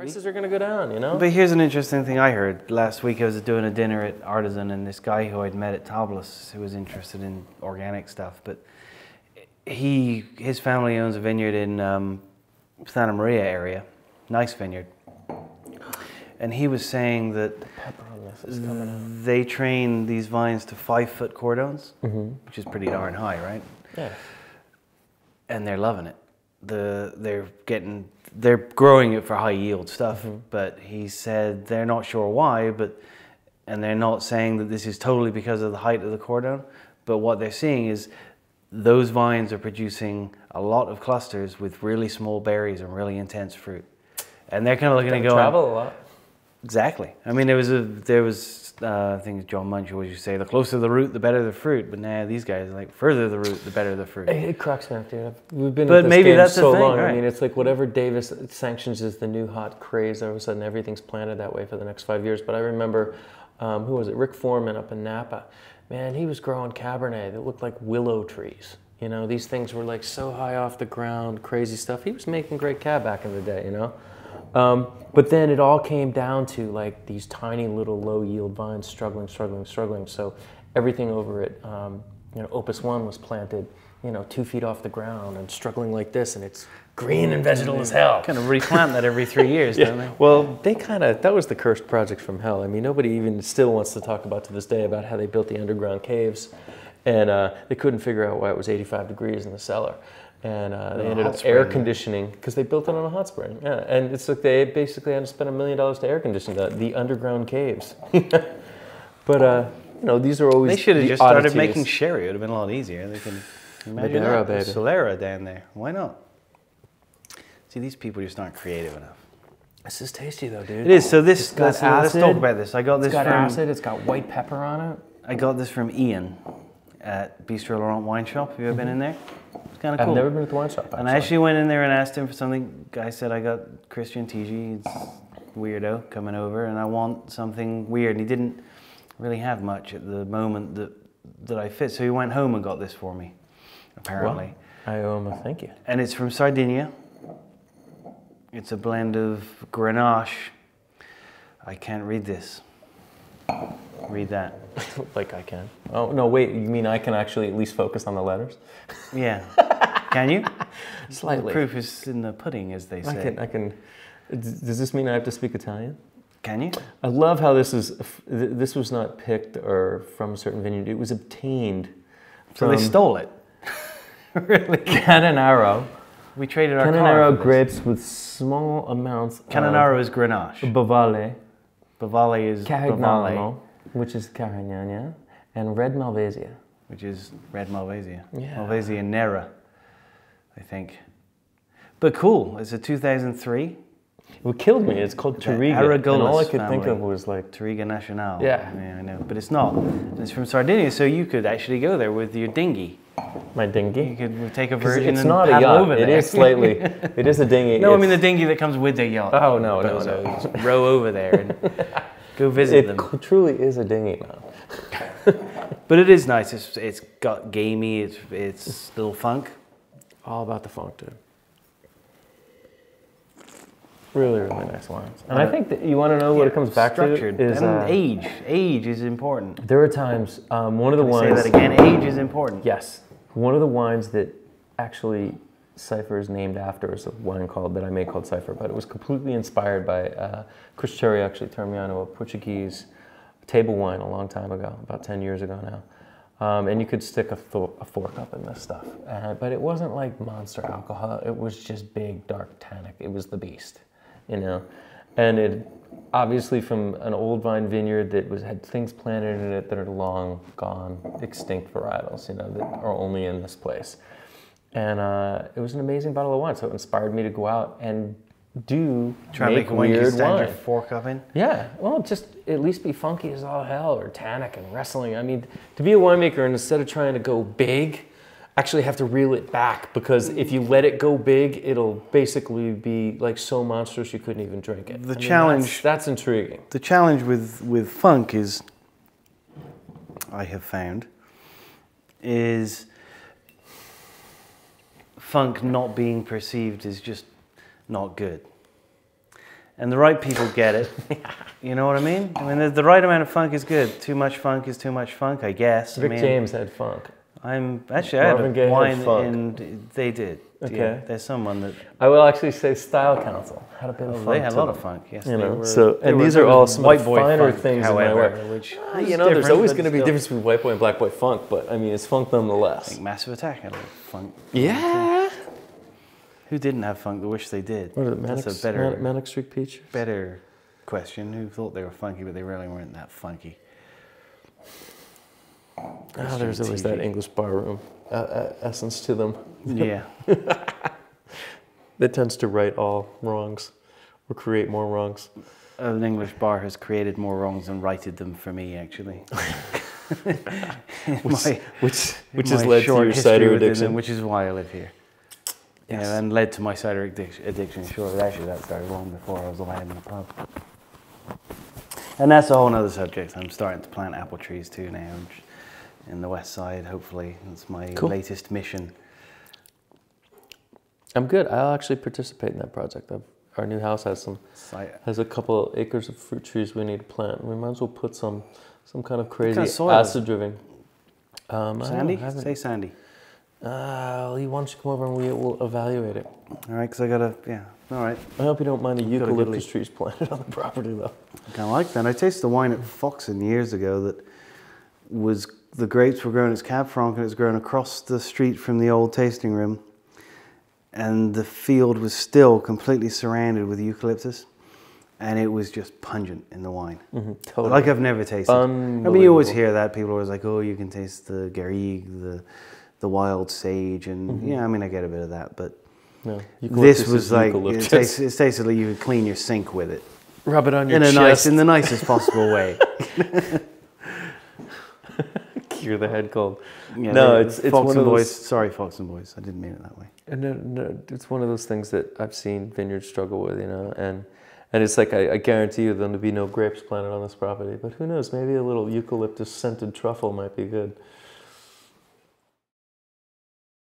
Prices are going to go down, you know? But here's an interesting thing I heard. Last week I was doing a dinner at Artisan, and this guy who I'd met at Tablas, who was interested in organic stuff, but his family owns a vineyard in Santa Maria area, nice vineyard. And he was saying that they train these vines to 5-foot cordons, which is pretty darn high, right? Yeah. And they're loving it. They're growing it for high yield stuff, but he said they're not sure why, and they're not saying that this is totally because of the height of the cordon, but what they're seeing is those vines are producing a lot of clusters with really small berries and really intense fruit. And they're kind of looking at going, travel a lot. Exactly. I mean, there was I think John Munch always used to say, the closer the root, the better the fruit. But now these guys are like, further the root, the better the fruit. It cracks me up, dude. We've been but at this maybe game that's so the thing, long. right? I mean, it's like whatever Davis sanctions is the new hot craze. All of a sudden, everything's planted that way for the next 5 years. But I remember, who was it? Rick Foreman up in Napa. Man, he was growing Cabernet that looked like willow trees. You know, these things were like so high off the ground, crazy stuff. He was making great cab back in the day, you know? But then it all came down to like these tiny little low yield vines struggling. So everything over it, Opus One was planted, 2 feet off the ground and struggling like this, and it's green and vegetal as hell. Kind of replant that every 3 years, don't they? Well, that was the cursed project from hell. I mean, nobody even still wants to talk about to this day about how they built the underground caves, and they couldn't figure out why it was 85 degrees in the cellar. And they ended up air conditioning, because they built it on a hot spring. Yeah, and it's like they basically had to spend $1 million to air condition the underground caves. But these are always they should have just oddities. started making sherry. It would have been a lot easier. They can imagine Madeira, that. baby. Solera down there. Why not? See, these people just aren't creative enough. This is tasty though, dude. It is. So It's got acid. let's talk about this. I got this It's got from acid. It's got white pepper on it. I got this from Ian at Bistro Laurent Wine Shop. Have you ever been in there? It's kind of cool. I've never been to the wine shop, actually. And I actually went in there and asked him for something. Guy said, I got Christian Tietje, it's weirdo, coming over, and I want something weird. And he didn't really have much at the moment that I fit. So he went home and got this for me, apparently. Well, I owe him a thank you. And it's from Sardinia. It's a blend of Grenache. I can't read this. Read that. Like I can. Oh, no, wait, you mean I can actually at least focus on the letters? Yeah. Can you? Slightly. The proof is in the pudding, as they say. I can. Does this mean I have to speak Italian? Can you? I love how this was not picked or from a certain vineyard. It was obtained So they stole it. Really? Cananaro. We traded our car Cananaro for this. grapes with small amounts Cananaro is Grenache. of Bavale, Bavale is Bavale, Carignano, which is Carignano, and red Malvasia. which is red Malvasia. Yeah. Malvasia Nera, I think. But cool. It's a 2003 What killed me, it's called Touriga, and all I could think of was like... Touriga Nacional. Yeah. I know, but it's not. It's from Sardinia, so you could actually go there with your dinghy. My You dinghy? could take a Virgin It's and not a paddle yacht, over there. it is slightly, it is a dinghy. No, I It's- mean the dinghy that comes with the yacht. Oh, no. Row over there and go visit them. It truly is a dinghy now. But it is nice. It's got gamey. It's a little funk. All about the funk, dude. Really, really nice wines. And I think that you want to know what it comes back Structured. to is And age. Age is important. there are times one of the wines. Say that again. Age is important. Yes, one of the wines that actually Cypher is named after is a wine that I made called Cypher, but it was completely inspired by Chris Cherry actually turned me on to a Portuguese table wine a long time ago, about 10 years ago now. And you could stick a fork up in this stuff. But it wasn't like monster alcohol. It was just big, dark, tannic. It was the beast, And it obviously from an old vine vineyard that had things planted in it that are long gone, extinct varietals, that are only in this place. And it was an amazing bottle of wine. So it inspired me to go out and Try to make a wine you stand your fork up in. Yeah, well, just at least be funky as all hell, or tannic and wrestling. I mean, to be a winemaker, and instead of trying to go big, actually have to reel it back, because if you let it go big, it'll basically be like so monstrous you couldn't even drink it. The challenge that's intriguing. The challenge with funk is, I have found, is funk not being perceived as just not good. And the right people get it. You know what I mean? I mean, the right amount of funk is good. Too much funk is too much funk, I guess. Rick James had funk. I had Marvin Gaye a wine had funk. and they did. Okay. Yeah, there's someone that... I will actually say Style Council had a bit of funk. They had a to lot them. of funk, yes. You know, and these are all some white of the boy finer funk, things however, in my way. which You know, there's always going to be a still. difference between white boy and black boy funk, but I mean, it's funk I nonetheless. think Massive Attack had a little funk. Yeah. Who didn't have funk? I wish they did. What is it, That's a better, Manic Street Peach? better question. Who thought they were funky, but they really weren't that funky? Oh, there's always that English barroom essence to them. Yeah. That tends to right all wrongs or create more wrongs. An English bar has created more wrongs and righted them for me, actually. Which has led to your cider addiction. Which is why I live here. Yes. Yeah, and led to my cider addiction. Sure, actually that started long before I was allowed in the pub. And that's a whole other subject. I'm starting to plant apple trees too now in the west side, hopefully. That's my latest mission. I'm good. I'll actually participate in that project. Our new house has a couple of acres of fruit trees we need to plant. We might as well put some kind of crazy acid driven. Sandy? Say sandy. Lee, why don't you come over and we will evaluate it. All right, because I gotta, all right. I hope you don't mind the eucalyptus trees planted on the property though. I kind of like that. I tasted the wine at Foxen years ago that was, the grapes were grown as Cab Franc and it was grown across the street from the old tasting room. And the field was still completely surrounded with eucalyptus. And it was just pungent in the wine. Totally. Like I've never tasted. I mean, you always hear that. People are always like, oh, you can taste the garrigue, the wild sage. And yeah, I mean, I get a bit of that. But no, this was like, it tasted like you could clean your sink with it. Rub it on your chest. In the nicest possible way. Cure the head cold. Yeah, no, it's one of those... Sorry, Foxen boys. I didn't mean it that way. No, it's one of those things that I've seen vineyards struggle with, you know, and it's like I guarantee you there'll be no grapes planted on this property, but who knows? Maybe a little eucalyptus scented truffle might be good.